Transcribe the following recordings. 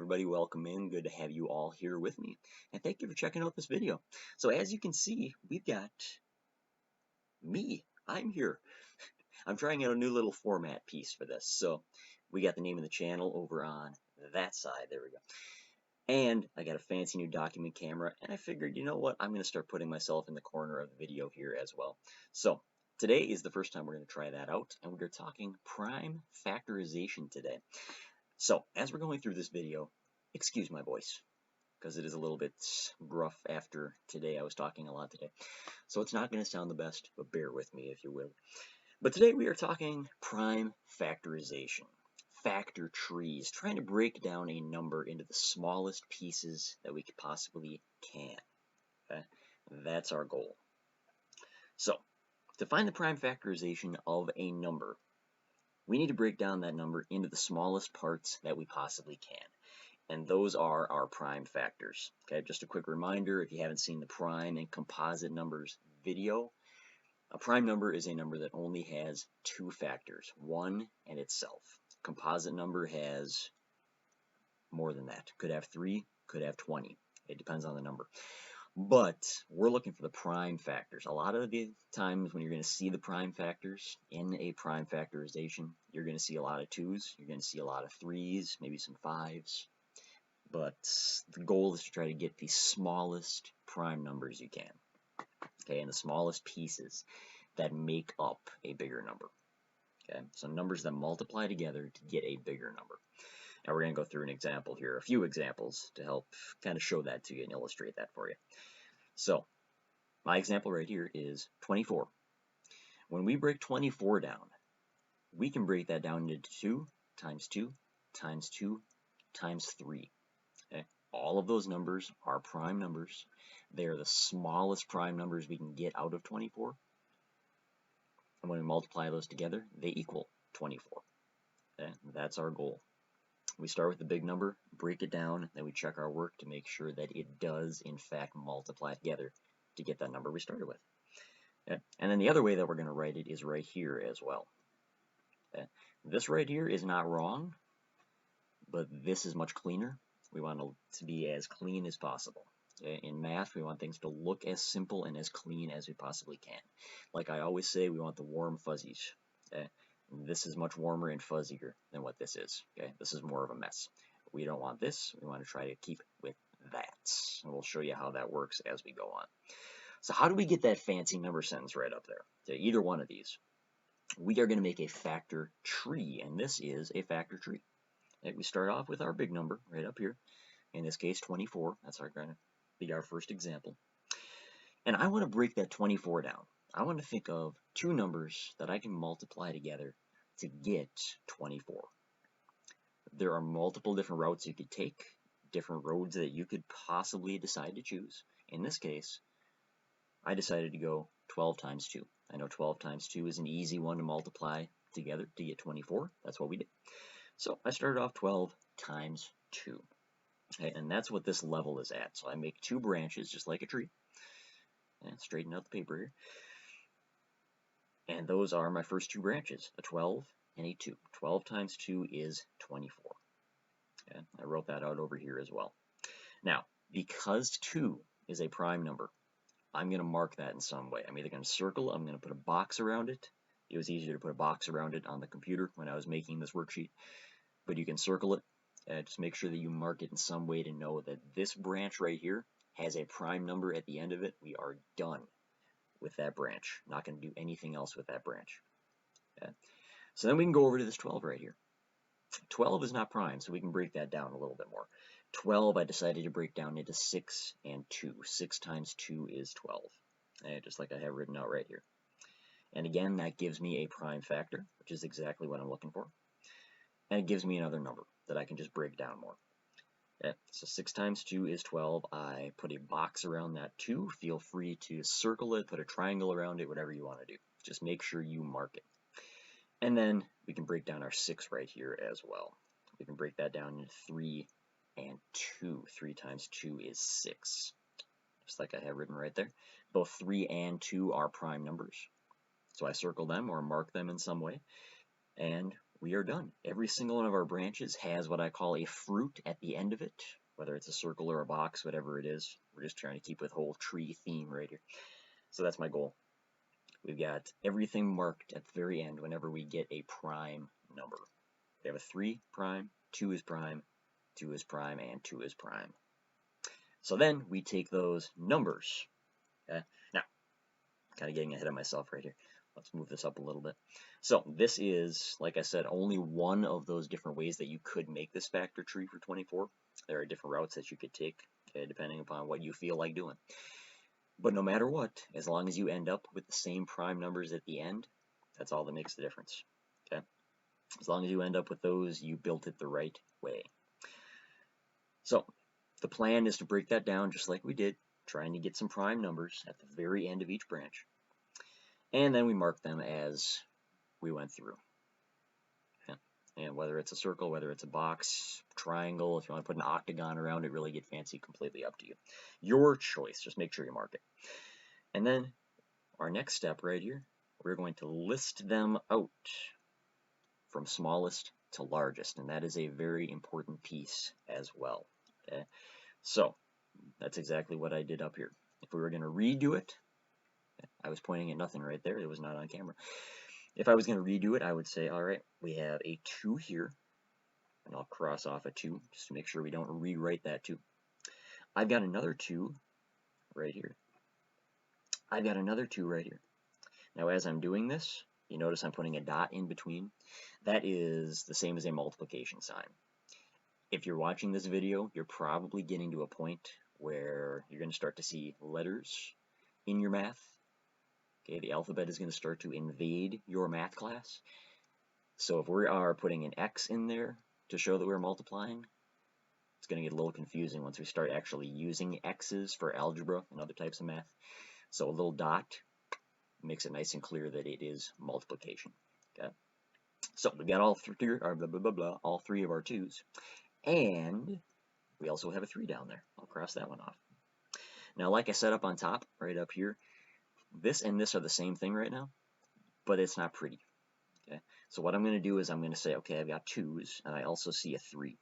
everybody, welcome in. Good to have you all here with me. And thank you for checking out this video. So as you can see, we've got me. I'm here. I'm trying out a new little format piece for this. So we got the name of the channel over on that side. There we go. And I got a fancy new document camera. And I figured, you know what? I'm going to start putting myself in the corner of the video here as well. So today is the first time we're going to try that out. And we're talking prime factorization today. So, as we're going through this video, excuse my voice, because it is a little bit rough after today. I was talking a lot today. So it's not going to sound the best, but bear with me if you will. But today we are talking prime factorization, factor trees, trying to break down a number into the smallest pieces that we could possibly can. Okay? That's our goal. So, to find the prime factorization of a number, we need to break down that number into the smallest parts that we possibly can. And those are our prime factors. Okay, just a quick reminder, if you haven't seen the prime and composite numbers video, a prime number is a number that only has two factors, 1 and itself. Composite number has more than that. Could have 3, could have 20. It depends on the number. But we're looking for the prime factors. A lot of the times when you're going to see the prime factors in a prime factorization, you're going to see a lot of 2s, you're going to see a lot of 3s, maybe some 5s. But the goal is to try to get the smallest prime numbers you can. Okay, and the smallest pieces that make up a bigger number. Okay, so numbers that multiply together to get a bigger number. Now we're going to go through an example here, a few examples to help kind of show that to you and illustrate that for you. So my example right here is 24. When we break 24 down, we can break that down into 2 times 2 times 2 times 3. Okay? All of those numbers are prime numbers. They are the smallest prime numbers we can get out of 24. And when we multiply those together, they equal 24. Okay? That's our goal. We start with the big number, break it down, then we check our work to make sure that it does in fact multiply together to get that number we started with. Okay? And then the other way that we're going to write it is right here as well. Okay? This right here is not wrong, but this is much cleaner. We want it to be as clean as possible. Okay? In math, we want things to look as simple and as clean as we possibly can. Like I always say, we want the warm fuzzies. Okay? This is much warmer and fuzzier than what this is. Okay, this is more of a mess. We don't want this. We want to try to keep with that. And we'll show you how that works as we go on. So how do we get that fancy number sentence right up there? Okay, either one of these. We are going to make a factor tree, and this is a factor tree. Okay, we start off with our big number right up here. In this case, 24. That's going to be our first example. And I want to break that 24 down. I want to think of two numbers that I can multiply together to get 24. There are multiple different routes you could take, different roads that you could possibly decide to choose. In this case, I decided to go 12 times 2. I know 12 times 2 is an easy one to multiply together to get 24. That's what we did. So I started off 12 times 2. Okay, and that's what this level is at. So I make two branches just like a tree. And straighten out the paper here. And those are my first two branches, a 12 and a 2. 12 times 2 is 24. Okay, I wrote that out over here as well. Now, because 2 is a prime number, I'm going to mark that in some way. I'm either going to circle, I'm going to put a box around it. It was easier to put a box around it on the computer when I was making this worksheet. But you can circle it. Just make sure that you mark it in some way to know that this branch right here has a prime number at the end of it. We are done with that branch. Not going to do anything else with that branch. Okay. So then we can go over to this 12 right here. 12 is not prime, so we can break that down a little bit more. 12 I decided to break down into 6 and 2. 6 times 2 is 12. Just like I have written out right here. And again, that gives me a prime factor, which is exactly what I'm looking for. And it gives me another number that I can just break down more. Okay, so 6 times 2 is 12. I put a box around that 2. Feel free to circle it, put a triangle around it, whatever you want to do. Just make sure you mark it. And then we can break down our 6 right here as well. We can break that down into 3 and 2. 3 times 2 is 6. Just like I have written right there. Both 3 and 2 are prime numbers. So I circle them or mark them in some way. And we are done. Every single one of our branches has what I call a fruit at the end of it, whether it's a circle or a box, whatever it is. We're just trying to keep with the whole tree theme right here. So that's my goal. We've got everything marked at the very end whenever we get a prime number. We have a 3 prime, 2 is prime, 2 is prime, and 2 is prime. So then we take those numbers. Okay? Now, kind of getting ahead of myself right here. Let's move this up a little bit. So this is, like I said, only one of those different ways that you could make this factor tree for 24. There are different routes that you could take, okay, depending upon what you feel like doing. But no matter what, as long as you end up with the same prime numbers at the end, that's all that makes the difference. Okay? As long as you end up with those, you built it the right way. So the plan is to break that down just like we did, trying to get some prime numbers at the very end of each branch. And then we mark them as we went through. Okay? And whether it's a circle, whether it's a box, triangle, if you want to put an octagon around it, really get fancy, completely up to you. Your choice, just make sure you mark it. And then our next step right here, we're going to list them out from smallest to largest, and that is a very important piece as well. Okay? So that's exactly what I did up here. If we were going to redo it, I was pointing at nothing right there, it was not on camera. If I was going to redo it, I would say, all right, we have a 2 here, and I'll cross off a 2 just to make sure we don't rewrite that 2. I've got another 2 right here. I've got another 2 right here. Now as I'm doing this, you notice I'm putting a dot in between. That is the same as a multiplication sign. If you're watching this video, you're probably getting to a point where you're going to start to see letters in your math. Okay, the alphabet is going to start to invade your math class. So if we are putting an X in there to show that we're multiplying, it's going to get a little confusing once we start actually using X's for algebra and other types of math. So a little dot makes it nice and clear that it is multiplication. Okay, so we've got all three of our 2's, and we also have a 3 down there. I'll cross that one off. Now, like I said up on top, right up here, this and this are the same thing right now, but it's not pretty. Okay, so what I'm going to do is I'm going to say, okay, I've got 2's, and I also see a 3.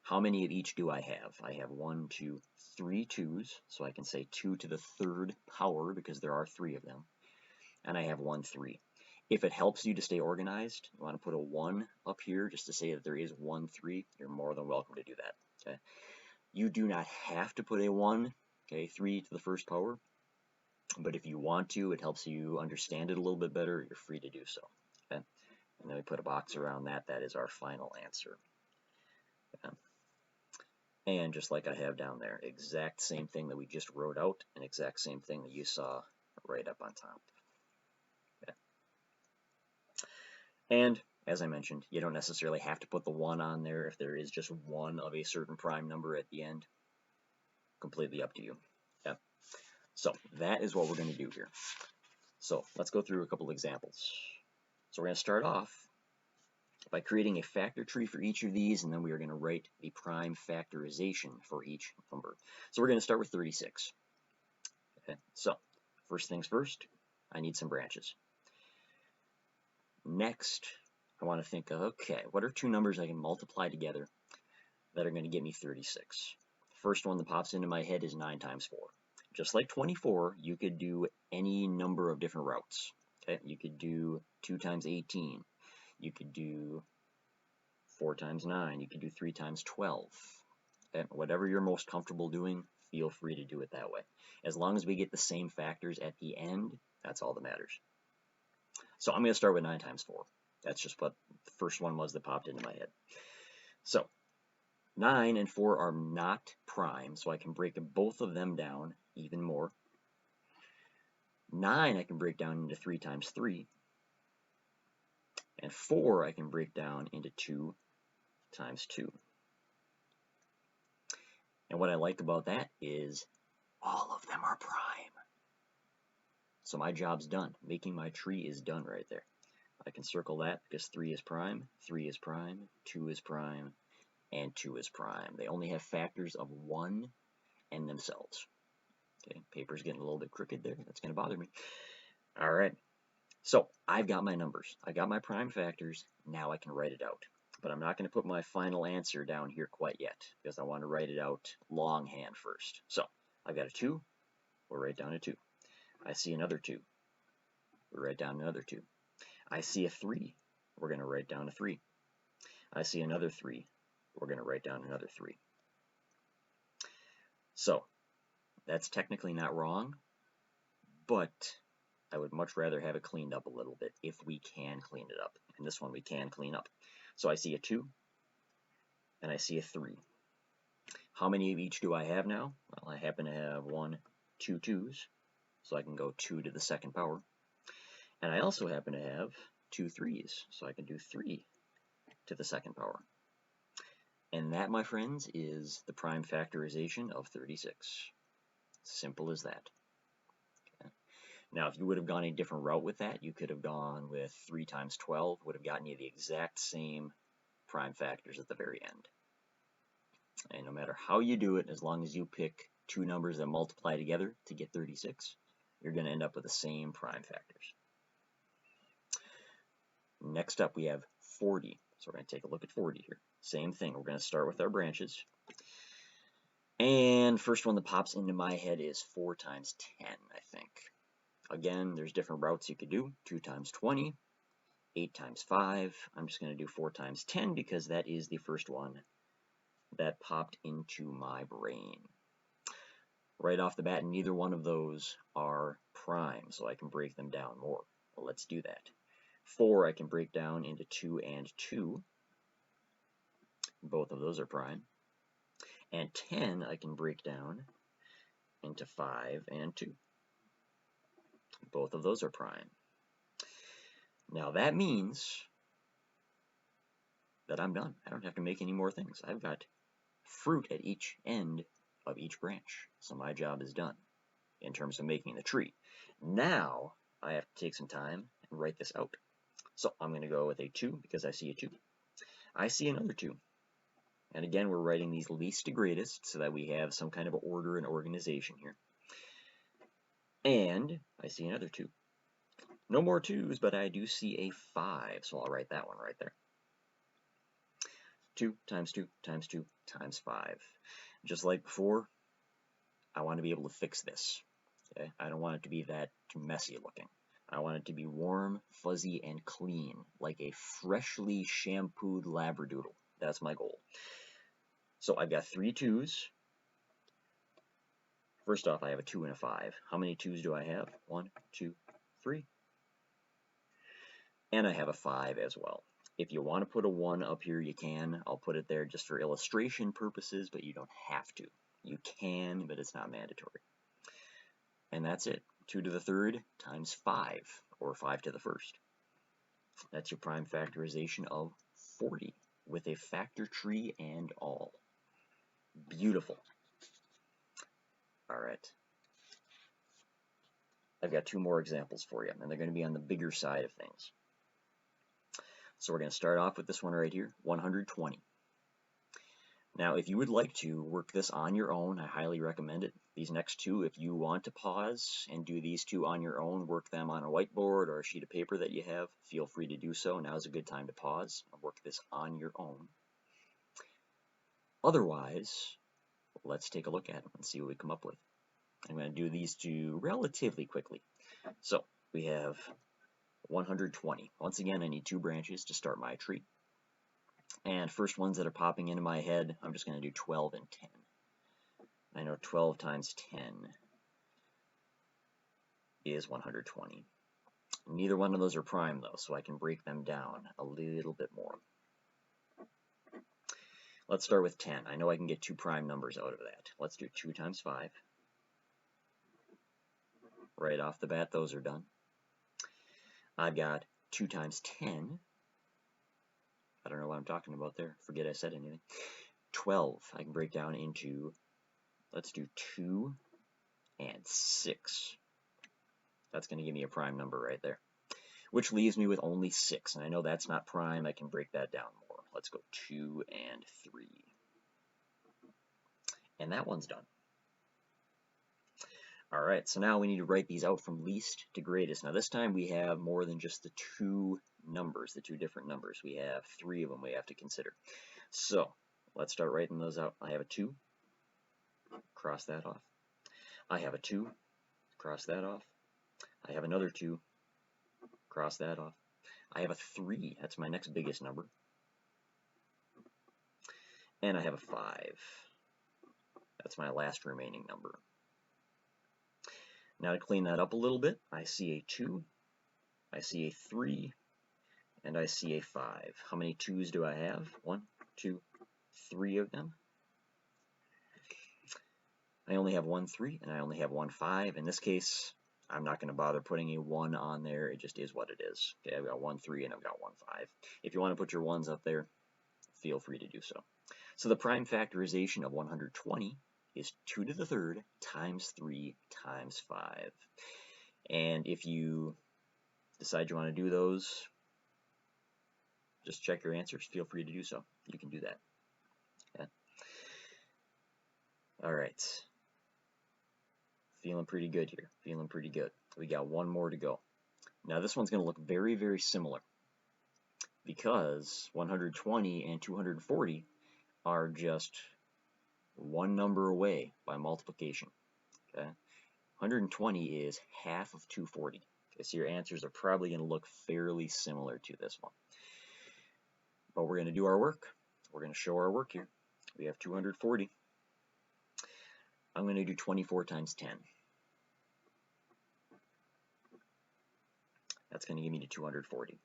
How many of each do I have? I have 1, 2, 3 2's, so I can say 2 to the 3rd power because there are 3 of them. And I have 1 3. If it helps you to stay organized, you want to put a 1 up here just to say that there is 1 3, you're more than welcome to do that. Okay? You do not have to put a 1, okay, 3 to the 1st power, but if you want to, it helps you understand it a little bit better, you're free to do so. Okay? And then we put a box around that. That is our final answer. Okay? And just like I have down there, exact same thing that we just wrote out, and exact same thing that you saw right up on top. Okay. And as I mentioned, you don't necessarily have to put the 1 on there if there is just one of a certain prime number at the end. Completely up to you. Okay. So that is what we're going to do here. So let's go through a couple examples. So we're going to start off by creating a factor tree for each of these, and then we are going to write the prime factorization for each number. So we're going to start with 36. Okay, so first things first, I need some branches. Next, I want to think of, okay, what are 2 numbers I can multiply together that are going to get me 36? The first one that pops into my head is 9 times 4. Just like 24, you could do any number of different routes. Okay, you could do 2 times 18. You could do 4 times 9. You could do 3 times 12. Okay? Whatever you're most comfortable doing, feel free to do it that way. As long as we get the same factors at the end, that's all that matters. So I'm going to start with 9 times 4. That's just what the first one was that popped into my head. So 9 and 4 are not prime, so I can break both of them down even more. 9 I can break down into 3 times 3. And 4 I can break down into 2 times 2. And what I like about that is all of them are prime. So my job's done. Making my tree is done right there. I can circle that because 3 is prime, 3 is prime, 2 is prime, and 2 is prime. They only have factors of 1 and themselves. Okay, paper's getting a little bit crooked there. That's going to bother me. All right. So I've got my numbers. I got my prime factors. Now I can write it out. But I'm not going to put my final answer down here quite yet because I want to write it out longhand first. So I've got a 2. We'll write down a 2. I see another 2. We'll write down another 2. I see a 3. We're going to write down a 3. I see another 3. We're going to write down another 3. So that's technically not wrong, but I would much rather have it cleaned up a little bit if we can clean it up. And this one we can clean up. So I see a 2 and I see a 3. How many of each do I have now? Well, I happen to have 1, 2 2s, so I can go 2 to the second power. And I also happen to have 2 3s, so I can do 3 to the second power. And that, my friends, is the prime factorization of 36. Simple as that. Okay. Now, if you would have gone a different route with that, you could have gone with 3 times 12, would have gotten you the exact same prime factors at the very end. And no matter how you do it, as long as you pick 2 numbers that multiply together to get 36, you're going to end up with the same prime factors. Next up, we have 40. So we're going to take a look at 40 here. Same thing. We're going to start with our branches. And first one that pops into my head is 4 times 10, I think. Again, there's different routes you could do. 2 times 20, 8 times 5. I'm just going to do 4 times 10 because that is the first one that popped into my brain. Right off the bat, neither one of those are prime, so I can break them down more. Well, let's do that. 4 I can break down into 2 and 2. Both of those are prime. And 10 I can break down into 5 and 2. Both of those are prime. Now that means that I'm done. I don't have to make any more things. I've got fruit at each end of each branch. So my job is done in terms of making the tree. Now I have to take some time and write this out. So I'm going to go with a 2 because I see a 2. I see another 2. And again, we're writing these least to greatest so that we have some kind of order and organization here. And I see another 2. No more 2s, but I do see a 5, so I'll write that one right there. 2 times 2 times 2 times 5. Just like before, I want to be able to fix this. Okay? I don't want it to be that too messy looking. I want it to be warm, fuzzy, and clean, like a freshly shampooed labradoodle. That's my goal. So I've got 3 2s. First off, I have a 2 and a 5. How many 2s do I have? 1, 2, 3. And I have a 5 as well. If you want to put a 1 up here, you can. I'll put it there just for illustration purposes, but you don't have to. You can, but it's not mandatory. And that's it. 2 to the third times 5, or 5 to the first. That's your prime factorization of 40, with a factor tree and all. Beautiful. All right. I've got 2 more examples for you, and they're going to be on the bigger side of things. So we're going to start off with this one right here, 120. Now, if you would like to work this on your own, I highly recommend it. These next 2, if you want to pause and do these 2 on your own, work them on a whiteboard or a sheet of paper that you have, feel free to do so. Now is a good time to pause and work this on your own. Otherwise, let's take a look at them and see what we come up with. I'm going to do these 2 relatively quickly. So we have 120. Once again, I need 2 branches to start my tree. And first ones that are popping into my head, I'm just going to do 12 and 10. I know 12 times 10 is 120. Neither one of those are prime though, so I can break them down a little bit more. Let's start with 10. I know I can get 2 prime numbers out of that. Let's do 2 times 5. Right off the bat, those are done. I've got 2 times 10. I don't know what I'm talking about there. Forget I said anything. 12. I can break down into, let's do 2 and 6. That's going to give me a prime number right there, which leaves me with only 6. And I know that's not prime. I can break that down more. Let's go 2 and 3. And that one's done. All right, so now we need to write these out from least to greatest. Now this time we have more than just the two numbers, the two different numbers. We have three of them we have to consider. So let's start writing those out. I have a 2, cross that off. I have a 2, cross that off. I have another 2, cross that off. I have a 3, that's my next biggest number. And I have a 5, that's my last remaining number. Now to clean that up a little bit, I see a 2, I see a 3, and I see a 5. How many 2's do I have? 1, 2, 3 of them. I only have 1 3, and I only have 1 5. In this case, I'm not going to bother putting a 1 on there. It just is what it is. Okay, I've got 1 3 and I've got 1 5. If you want to put your 1's up there, feel free to do so. So the prime factorization of 120 is 2 to the third times 3 times 5. And if you decide you want to do those, just check your answers. Feel free to do so. You can do that. Okay. All right. Feeling pretty good here. Feeling pretty good. We got one more to go. Now this one's going to look very, very similar because 120 and 240 are just one number away by multiplication. Okay, 120 is half of 240. Okay, so your answers are probably going to look fairly similar to this one. But we're going to do our work. We're going to show our work here. We have 240. I'm going to do 24 times 10. That's going to give me to 240.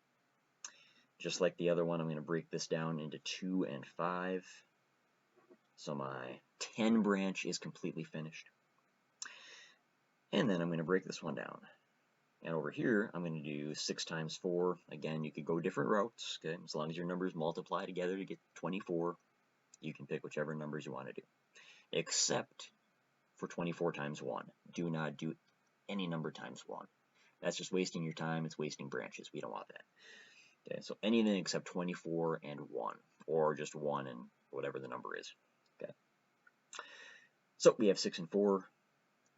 Just like the other one, I'm going to break this down into 2 and 5. So my 10 branch is completely finished. And then I'm going to break this one down. And over here, I'm going to do 6 times 4. Again, you could go different routes. Okay? As long as your numbers multiply together to get 24, you can pick whichever numbers you want to do. Except for 24 times 1. Do not do any number times 1. That's just wasting your time. It's wasting branches. We don't want that. Okay, so anything except 24 and 1, or just 1 and whatever the number is. Okay. So we have 6 and 4,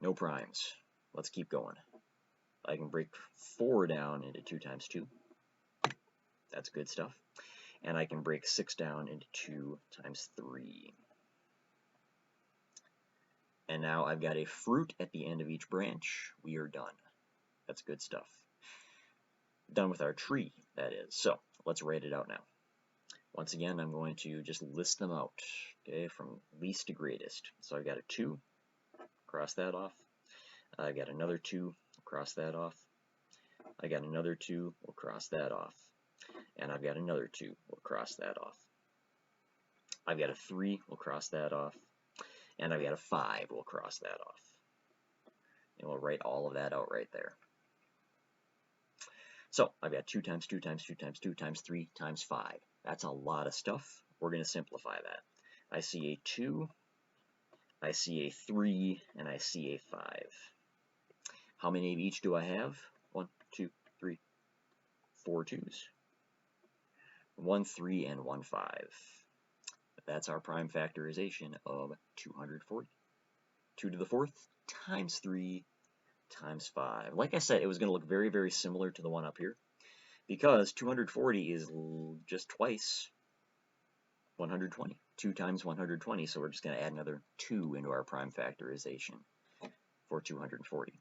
no primes. Let's keep going. I can break 4 down into 2 times 2. That's good stuff. And I can break 6 down into 2 times 3. And now I've got a fruit at the end of each branch. We are done. That's good stuff. Done with our tree, that is. So let's write it out now. Once again, I'm going to just list them out, okay, from least to greatest. So I've got a 2, cross that off. I've got another 2, cross that off. I got another 2, we'll cross that off. And I've got another 2, we'll cross that off. I've got a 3, we'll cross that off. And I've got a 5, we'll cross that off. And we'll write all of that out right there. So I've got 2 times 2 times 2 times 2 times 3 times 5. That's a lot of stuff. We're going to simplify that. I see a 2, I see a 3, and I see a 5. How many of each do I have? 1, 2, 3, 4 2's. 1 3 and 1 5. That's our prime factorization of 240. 2 to the 4th times 3 times 5. Like I said, it was going to look very, very similar to the one up here because 240 is just twice 120. 2 times 120, so we're just going to add another 2 into our prime factorization for 240.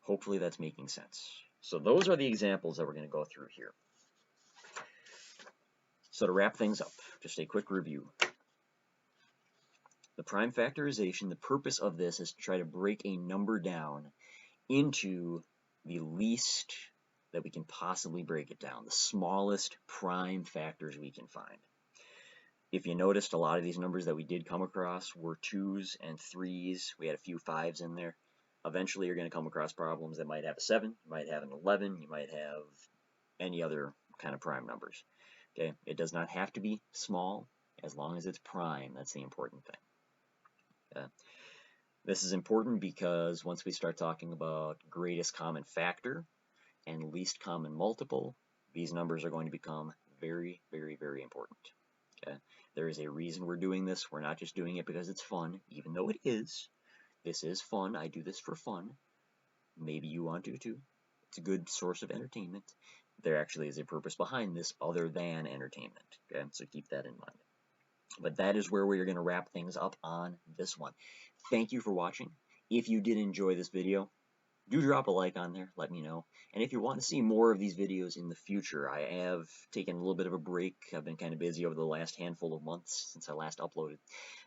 Hopefully that's making sense. So those are the examples that we're going to go through here. So to wrap things up, just a quick review. The prime factorization, the purpose of this is to try to break a number down into the least that we can possibly break it down, the smallest prime factors we can find. If you noticed, a lot of these numbers that we did come across were 2's and 3's. We had a few 5's in there. Eventually you're going to come across problems that might have a 7, you might have an 11, you might have any other kind of prime numbers. Okay, it does not have to be small as long as it's prime. That's the important thing. This is important because once we start talking about greatest common factor and least common multiple, these numbers are going to become very, very, very important. Okay? There is a reason we're doing this. We're not just doing it because it's fun, even though it is. This is fun. I do this for fun. Maybe you want to too. It's a good source of entertainment. There actually is a purpose behind this other than entertainment. Okay, so keep that in mind. But that is where we are going to wrap things up on this one. Thank you for watching. If you did enjoy this video, do drop a like on there, let me know. And if you want to see more of these videos in the future, I have taken a little bit of a break. I've been kind of busy over the last handful of months since I last uploaded.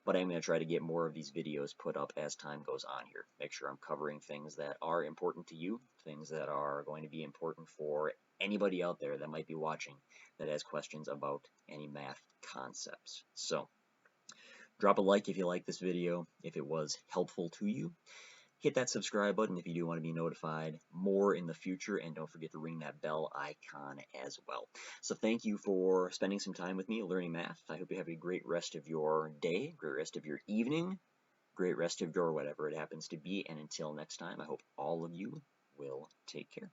But I'm going to try to get more of these videos put up as time goes on here. Make sure I'm covering things that are important to you, things that are going to be important for anybody out there that might be watching that has questions about any math concepts. So, drop a like if you like this video, if it was helpful to you. Hit that subscribe button if you do want to be notified more in the future, and don't forget to ring that bell icon as well. So thank you for spending some time with me learning math. I hope you have a great rest of your day, great rest of your evening, great rest of your whatever it happens to be, and until next time, I hope all of you will take care.